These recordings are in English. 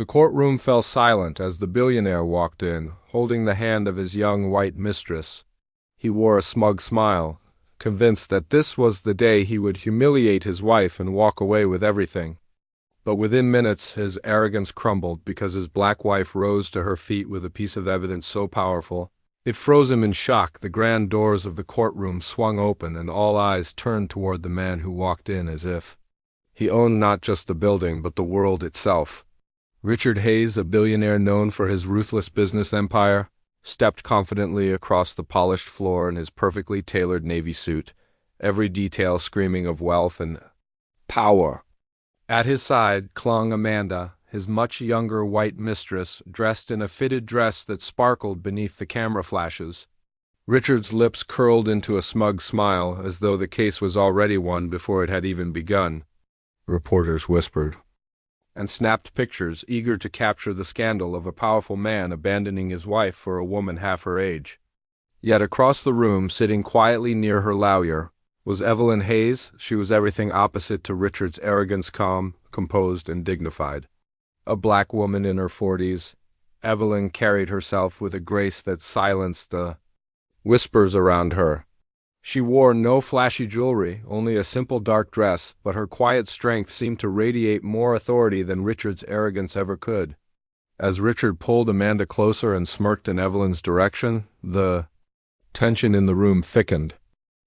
The courtroom fell silent as the billionaire walked in, holding the hand of his young white mistress. He wore a smug smile, convinced that this was the day he would humiliate his wife and walk away with everything. But within minutes his arrogance crumbled because his black wife rose to her feet with a piece of evidence so powerful it froze him in shock. The grand doors of the courtroom swung open and all eyes turned toward the man who walked in as if he owned not just the building but the world itself. Richard Hayes, a billionaire known for his ruthless business empire, stepped confidently across the polished floor in his perfectly tailored navy suit, every detail screaming of wealth and power. At his side clung Amanda, his much younger white mistress, dressed in a fitted dress that sparkled beneath the camera flashes. Richard's lips curled into a smug smile, as though the case was already won before it had even begun. Reporters whispered and snapped pictures, eager to capture the scandal of a powerful man abandoning his wife for a woman half her age. Yet across the room, sitting quietly near her lawyer, was Evelyn Hayes. She was everything opposite to Richard's arrogance, calm, composed, and dignified. A black woman in her 40s, Evelyn carried herself with a grace that silenced the whispers around her. She wore no flashy jewelry, only a simple dark dress, but her quiet strength seemed to radiate more authority than Richard's arrogance ever could. As Richard pulled Amanda closer and smirked in Evelyn's direction, the tension in the room thickened.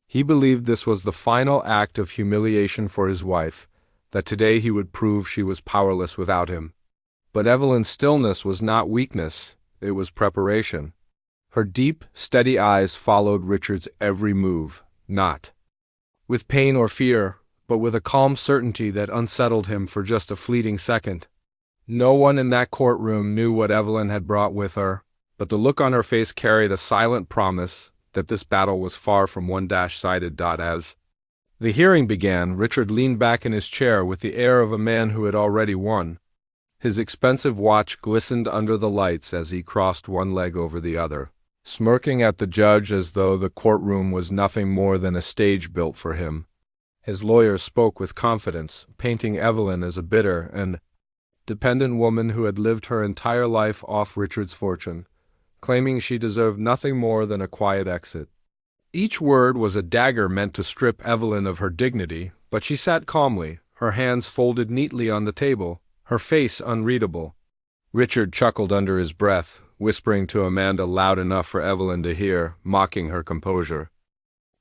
He believed this was the final act of humiliation for his wife, that today he would prove she was powerless without him. But Evelyn's stillness was not weakness, it was preparation. Her deep, steady eyes followed Richard's every move, not with pain or fear, but with a calm certainty that unsettled him for just a fleeting second. No one in that courtroom knew what Evelyn had brought with her, but the look on her face carried a silent promise that this battle was far from one-sided. As the hearing began, Richard leaned back in his chair with the air of a man who had already won. His expensive watch glistened under the lights as he crossed one leg over the other, smirking at the judge as though the courtroom was nothing more than a stage built for him. His lawyer spoke with confidence, painting Evelyn as a bitter and dependent woman who had lived her entire life off Richard's fortune, claiming she deserved nothing more than a quiet exit. Each word was a dagger meant to strip Evelyn of her dignity, but she sat calmly, her hands folded neatly on the table, her face unreadable. Richard chuckled under his breath, whispering to Amanda loud enough for Evelyn to hear, mocking her composure.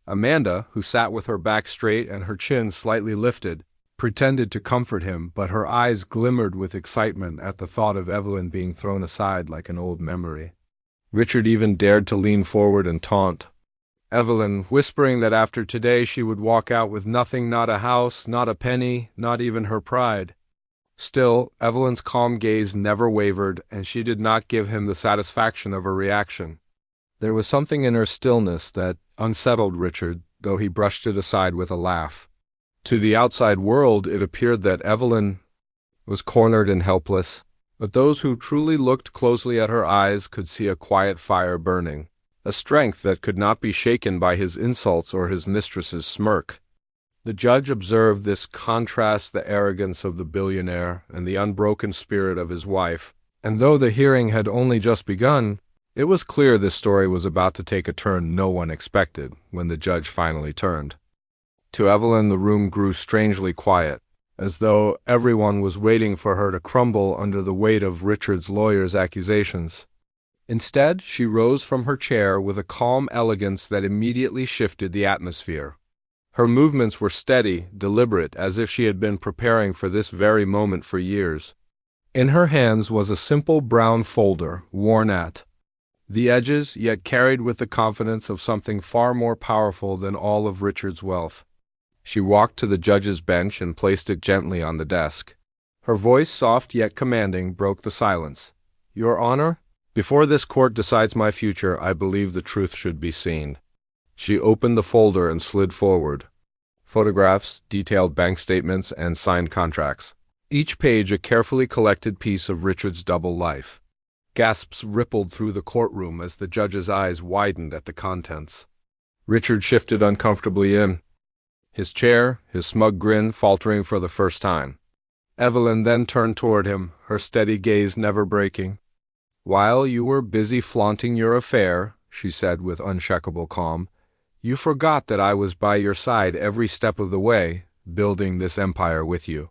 Amanda, who sat with her back straight and her chin slightly lifted, pretended to comfort him, but her eyes glimmered with excitement at the thought of Evelyn being thrown aside like an old memory. Richard even dared to lean forward and taunt Evelyn, whispering that after today she would walk out with nothing, not a house, not a penny, not even her pride. Still, Evelyn's calm gaze never wavered, and she did not give him the satisfaction of her reaction. There was something in her stillness that unsettled Richard, though he brushed it aside with a laugh. To the outside world, it appeared that Evelyn was cornered and helpless, but those who truly looked closely at her eyes could see a quiet fire burning, a strength that could not be shaken by his insults or his mistress's smirk. The judge observed this contrast, the arrogance of the billionaire and the unbroken spirit of his wife, and though the hearing had only just begun, it was clear this story was about to take a turn no one expected when the judge finally turned. To Evelyn, the room grew strangely quiet, as though everyone was waiting for her to crumble under the weight of Richard's lawyer's accusations. Instead, she rose from her chair with a calm elegance that immediately shifted the atmosphere. Her movements were steady, deliberate, as if she had been preparing for this very moment for years. In her hands was a simple brown folder, worn at the edges, yet carried with the confidence of something far more powerful than all of Richard's wealth. She walked to the judge's bench and placed it gently on the desk. Her voice, soft yet commanding, broke the silence. "Your Honor, before this court decides my future, I believe the truth should be seen." She opened the folder and slid forward. Photographs, detailed bank statements, and signed contracts. Each page a carefully collected piece of Richard's double life. Gasps rippled through the courtroom as the judge's eyes widened at the contents. Richard shifted uncomfortably in his chair, his smug grin faltering for the first time. Evelyn then turned toward him, her steady gaze never breaking. "While you were busy flaunting your affair," she said with unshakable calm, "you forgot that I was by your side every step of the way, building this empire with you.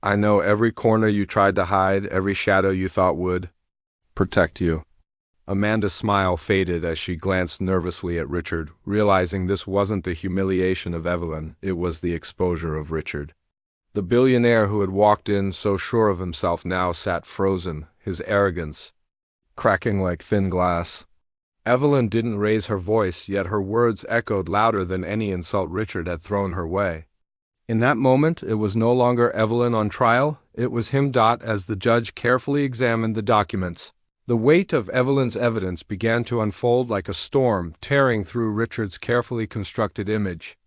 I know every corner you tried to hide, every shadow you thought would protect you." Amanda's smile faded as she glanced nervously at Richard, realizing this wasn't the humiliation of Evelyn, it was the exposure of Richard. The billionaire who had walked in so sure of himself now sat frozen, his arrogance cracking like thin glass. Evelyn didn't raise her voice, yet her words echoed louder than any insult Richard had thrown her way. In that moment, it was no longer Evelyn on trial, it was him. As the judge carefully examined the documents, the weight of Evelyn's evidence began to unfold like a storm, tearing through Richard's carefully constructed image.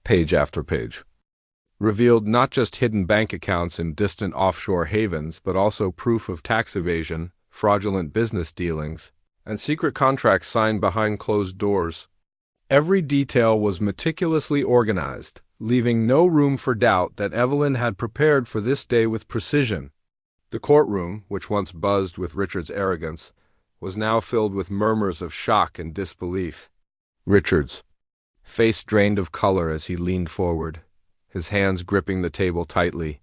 Page after page revealed not just hidden bank accounts in distant offshore havens, but also proof of tax evasion, fraudulent business dealings, and secret contracts signed behind closed doors. Every detail was meticulously organized, leaving no room for doubt that Evelyn had prepared for this day with precision. The courtroom, which once buzzed with Richard's arrogance, was now filled with murmurs of shock and disbelief. Richard's face drained of color as he leaned forward, his hands gripping the table tightly,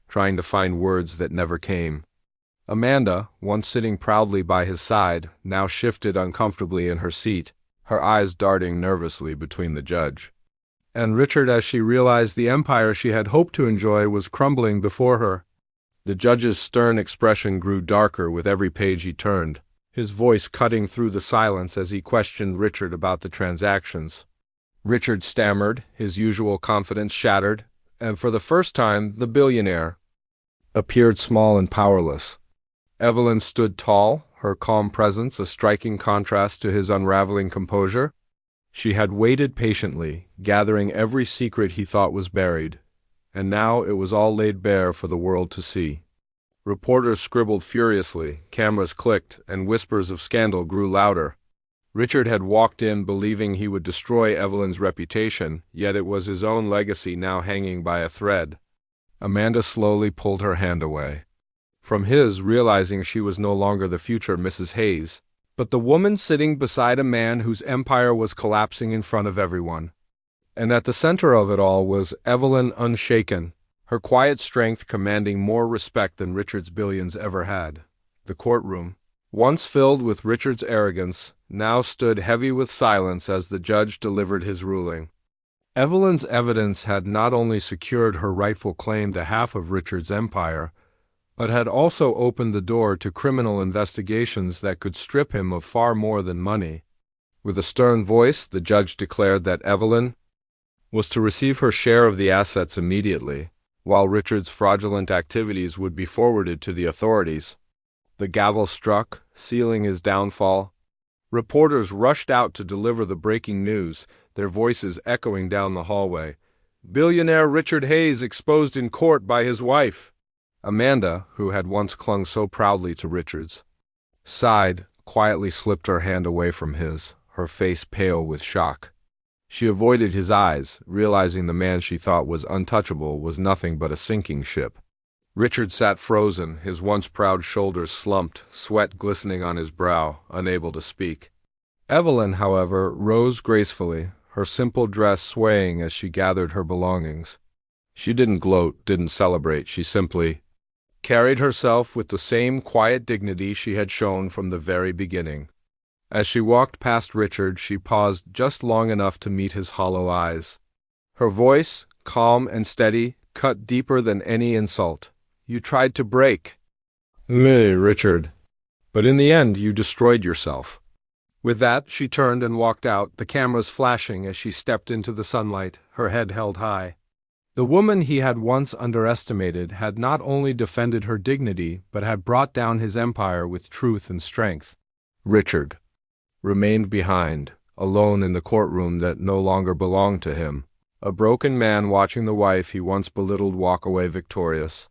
trying to find words that never came. Amanda, once sitting proudly by his side, now shifted uncomfortably in her seat, her eyes darting nervously between the judge and Richard as she realized the empire she had hoped to enjoy was crumbling before her. The judge's stern expression grew darker with every page he turned, his voice cutting through the silence as he questioned Richard about the transactions. Richard stammered, his usual confidence shattered, and for the first time the billionaire appeared small and powerless. Evelyn stood tall, her calm presence a striking contrast to his unraveling composure. She had waited patiently, gathering every secret he thought was buried, and now it was all laid bare for the world to see. Reporters scribbled furiously, cameras clicked, and whispers of scandal grew louder. Richard had walked in believing he would destroy Evelyn's reputation, yet it was his own legacy now hanging by a thread. Amanda slowly pulled her hand away from his, realizing she was no longer the future Mrs. Hayes, but the woman sitting beside a man whose empire was collapsing in front of everyone. And at the center of it all was Evelyn unshaken, her quiet strength commanding more respect than Richard's billions ever had. The courtroom, once filled with Richard's arrogance, now stood heavy with silence as the judge delivered his ruling. Evelyn's evidence had not only secured her rightful claim to half of Richard's empire, but had also opened the door to criminal investigations that could strip him of far more than money. With a stern voice, the judge declared that Evelyn was to receive her share of the assets immediately, while Richard's fraudulent activities would be forwarded to the authorities. The gavel struck, sealing his downfall. Reporters rushed out to deliver the breaking news, their voices echoing down the hallway. "Billionaire Richard Hayes exposed in court by his wife." Amanda, who had once clung so proudly to Richard's, sighed, quietly slipped her hand away from his, her face pale with shock. She avoided his eyes, realizing the man she thought was untouchable was nothing but a sinking ship. Richard sat frozen, his once proud shoulders slumped, sweat glistening on his brow, unable to speak. Evelyn, however, rose gracefully, her simple dress swaying as she gathered her belongings. She didn't gloat, didn't celebrate, she simply carried herself with the same quiet dignity she had shown from the very beginning. As she walked past Richard, she paused just long enough to meet his hollow eyes. Her voice, calm and steady, cut deeper than any insult. "You tried to break me, Richard, but in the end you destroyed yourself." With that, she turned and walked out, the cameras flashing as she stepped into the sunlight, her head held high. The woman he had once underestimated had not only defended her dignity, but had brought down his empire with truth and strength. Richard remained behind, alone in the courtroom that no longer belonged to him, a broken man watching the wife he once belittled walk away victorious.